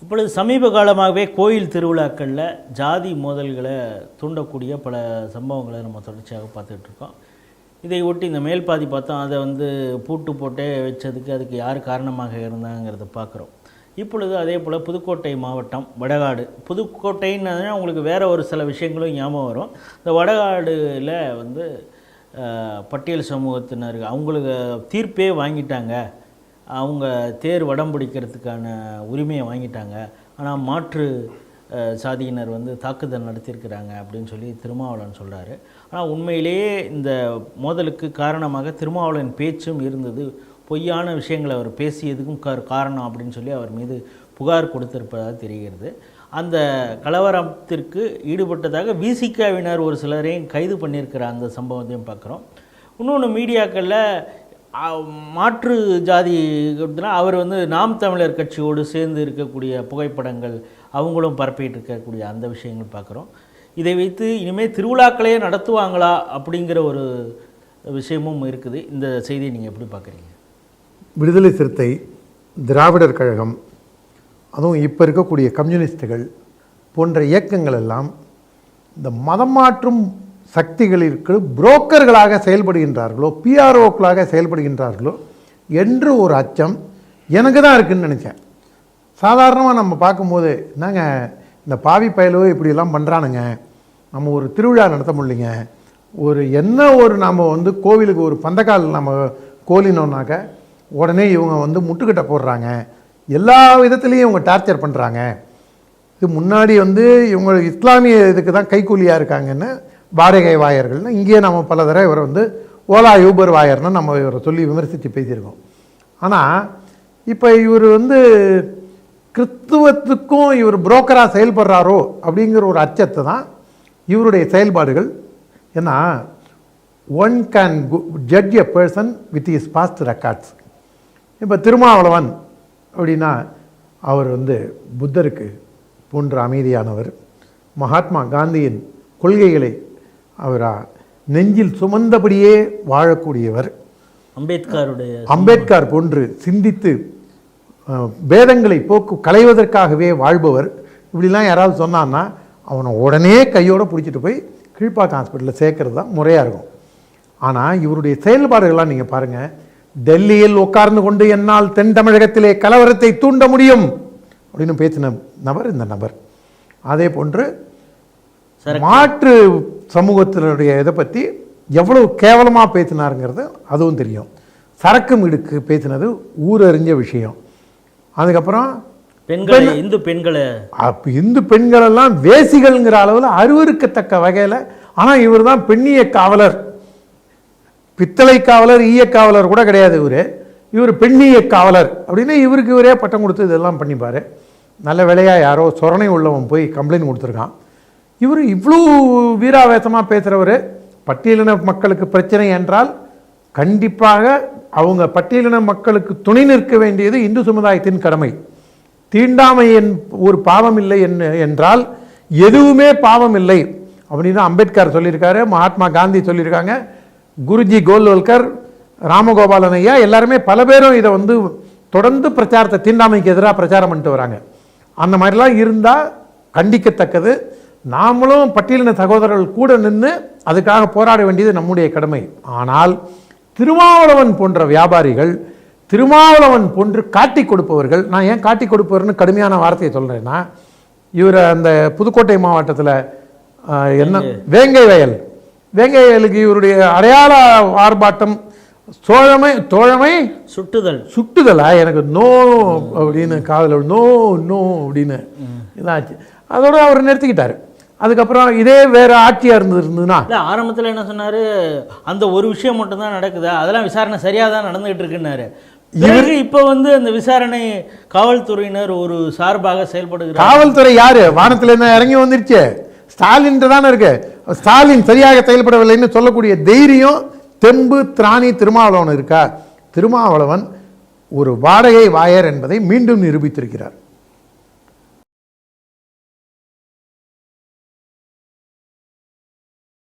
இப்பொழுது சமீப காலமாகவே கோயில் திருவிழாக்களில் ஜாதி மோதல்களை தூண்டக்கூடிய பல சம்பவங்களை நம்ம தொடர்ச்சியாக பார்த்துட்ருக்கோம். இதை ஒட்டி இந்த மேல்பாதி பார்த்தோம், அதை பூட்டு போட்டே வச்சதுக்கு அதுக்கு யார் காரணமாக இருந்தாங்கிறத பார்க்குறோம். இப்பொழுது அதே போல் புதுக்கோட்டை மாவட்டம் வடகாடு, புதுக்கோட்டைன்னு உங்களுக்கு வேறு ஒரு சில விஷயங்களும் ஞாபகம் வரும். இந்த வடகாடில் பட்டியல் சமூகத்தினர் அவங்களுக்கு தீர்ப்பே வாங்கிட்டாங்க, அவங்க தேர் வடம் பிடிக்கிறதுக்கான உரிமையை வாங்கிட்டாங்க, ஆனால் மாற்று சாதியினர் தாக்குதல் நடத்தியிருக்கிறாங்க அப்படின்னு சொல்லி திருமாவளவன் சொல்கிறாரு. ஆனால் உண்மையிலேயே இந்த மோதலுக்கு காரணமாக திருமாவளவன் பேச்சும் இருந்தது, பொய்யான விஷயங்களை அவர் பேசியதுக்கும் காரணம் அப்படின்னு சொல்லி அவர் மீது புகார் கொடுத்திருப்பதாக தெரிகிறது. அந்த கலவரத்திற்கு ஈடுபட்டதாக விசிகாவினர் ஒரு சிலரையும் கைது பண்ணியிருக்கிற அந்த சம்பவத்தையும் பார்க்குறோம். இன்னொன்று மீடியாக்களில் மாற்று ஜாதி அவர் நாம் தமிழர் கட்சியோடு சேர்ந்து இருக்கக்கூடிய புகைப்படங்கள் அவங்களும் பரப்பிட்டு இருக்கக்கூடிய அந்த விஷயங்கள் பார்க்குறோம். இதை வைத்து இனிமேல் திருவிழாக்களையே நடத்துவாங்களா அப்படிங்கிற ஒரு விஷயமும் இருக்குது. இந்த செய்தியை நீங்கள் எப்படி பார்க்குறீங்க? விடுதலை சிறுத்தை, திராவிடர் கழகம், அதுவும் இப்போ இருக்கக்கூடிய கம்யூனிஸ்டுகள் போன்ற இயக்கங்கள் எல்லாம் இந்த மதம் மாற்றும் சக்திகளிற்கு புரோக்கர்களாக செயல்படுகின்றார்களோ, பிஆர்ஓக்களாக செயல்படுகின்றார்களோ என்று ஒரு அச்சம் எனக்கு தான் இருக்குதுன்னு நினச்சேன். சாதாரணமாக நம்ம பார்க்கும்போது என்னங்க இந்த பாவி பயலோ இப்படியெல்லாம் பண்ணுறானுங்க, நம்ம ஒரு திருவிழா நடத்த முடியலைங்க, நம்ம கோவிலுக்கு ஒரு பந்தக்கால் நம்ம கோலினோன்னாக்க உடனே இவங்க முட்டுக்கட்டை போடுறாங்க, எல்லா விதத்துலேயும் இவங்க டார்ச்சர் பண்ணுறாங்க, இது முன்னாடி இவங்க இஸ்லாமிய இதுக்கு தான் கைக்கூலியாக இருக்காங்கன்னு வாடகை வாயர்கள்னு இங்கேயே நம்ம பல தடவை இவரை ஓலா யூபர் வாயர்னு நம்ம இவரை சொல்லி விமர்சித்து பேசியிருக்கோம். ஆனால் இப்போ இவர் கிறிஸ்துவத்துக்கும் இவர் புரோக்கராக செயல்படுறாரோ அப்படிங்கிற ஒரு அச்சத்தை தான் இவருடைய செயல்பாடுகள். ஏன்னா one can judge a person with his past records. இப்போ திருமாவளவன் அப்படின்னா அவர் புத்தருக்கு போன்ற அமைதியானவர், மகாத்மா காந்தியின் கொள்கைகளை அவர் நெஞ்சில் சுமந்தபடியே வாழக்கூடியவர், அம்பேத்கர் போன்று சிந்தித்து பேதங்களை களைவதற்காகவே வாழ்பவர். இப்படிலாம் யாராவது சொன்னான்னா அவனை உடனே கையோடு பிடிச்சிட்டு போய் கீழ்ப்பாக்கம் ஹாஸ்பிட்டலில் சேர்க்கறது தான் முறையாக இருக்கும். ஆனால் இவருடைய செயல்பாடுகள்லாம் நீங்கள் பாருங்கள். டெல்லியில் உட்கார்ந்து கொண்டு என்னால் தென் தமிழகத்திலே கலவரத்தை தூண்ட முடியும் அப்படின்னு பேசின நபர் இந்த நபர். அதே போன்று மாற்று சமூகத்தினுடைய இதை பற்றி எவ்வளவு கேவலமாக பேசினாருங்கிறது அதுவும் தெரியும். சரக்கு மிடுக்கு பேசினது ஊரறிஞ்ச விஷயம். அதுக்கப்புறம் இந்து பெண்களெல்லாம் வேசிகள்ங்கிற அளவில் அருவருக்கத்தக்க வகையில். ஆனால் இவர் தான் பெண்ணிய காவலர், பித்தளை காவலர், ஈய காவலர் கூட கிடையாது இவர் பெண்ணிய காவலர் அப்படின்னு இவருக்கு இவரே பட்டம் கொடுத்து இதெல்லாம் பண்ணிப்பார். நல்ல வேலையாக யாரோ சொரணை உள்ளவன் போய் கம்ப்ளைண்ட் கொடுத்துருக்கான். இவர் இவ்வளோ வீராவேசமாக பேசுகிறவர். பட்டியலின மக்களுக்கு பிரச்சனை என்றால் கண்டிப்பாக அவங்க பட்டியலின மக்களுக்கு துணை நிற்க வேண்டியது இந்து சமுதாயத்தின் கடமை. தீண்டாமை ஒரு பாவம் இல்லை என்றால் எதுவுமே பாவம் இல்லை அப்படின்னு அம்பேத்கர் சொல்லியிருக்காரு, மகாத்மா காந்தி சொல்லியிருக்காங்க, குருஜி கோல்வல்கர், ராமகோபாலன் ஐயா எல்லாருமே பல பேரும் இதை தொடர்ந்து பிரச்சாரத்தை தீண்டாமைக்கு எதிராக பிரச்சாரம் பண்ணிட்டு வராங்க. அந்த மாதிரிலாம் இருந்தால் கண்டிக்கத்தக்கது. நாமளும் பட்டியலின சகோதரர்கள் கூட நின்று அதுக்காக போராட வேண்டியது நம்முடைய கடமை. ஆனால் திருமாவளவன் போன்ற வியாபாரிகள், திருமாவளவன் போன்று காட்டி கொடுப்பவர்கள், நான் ஏன் காட்டி கொடுப்பவர்னு கடுமையான வார்த்தையை சொல்கிறேன்னா, இவர் அந்த புதுக்கோட்டை மாவட்டத்தில் என்ன வேங்கை வயலுக்கு இவருடைய அடையாள ஆர்ப்பாட்டம் தோழமை சுட்டுதலா எனக்கு நோ அப்படின்னு காதல் நோ அப்படின்னு இதாச்சு. அதோட அவர் நிறுத்திக்கிட்டார். அதுக்கப்புறம் இதே வேற ஆட்சியாக இருந்ததுன்னா ஆரம்பத்தில் என்ன சொன்னார், அந்த ஒரு விஷயம் மட்டும்தான் நடக்குதா, அதெல்லாம் விசாரணை சரியாக தான் நடந்துகிட்டு இருக்குன்னாரு. இப்போ அந்த விசாரணை காவல்துறையினர் ஒரு சார்பாக செயல்படுகிறார். காவல்துறை யாரு? வானத்தில் என்ன இறங்கி வந்துருச்சு, ஸ்டாலின் தானே இருக்கு. ஸ்டாலின் சரியாக செயல்படவில்லைன்னு சொல்லக்கூடிய தைரியம், தெம்பு, திராணி திருமாவளவன் இருக்கா? திருமாவளவன் ஒரு வாடகை வாயர் என்பதை மீண்டும் நிரூபித்திருக்கிறார்.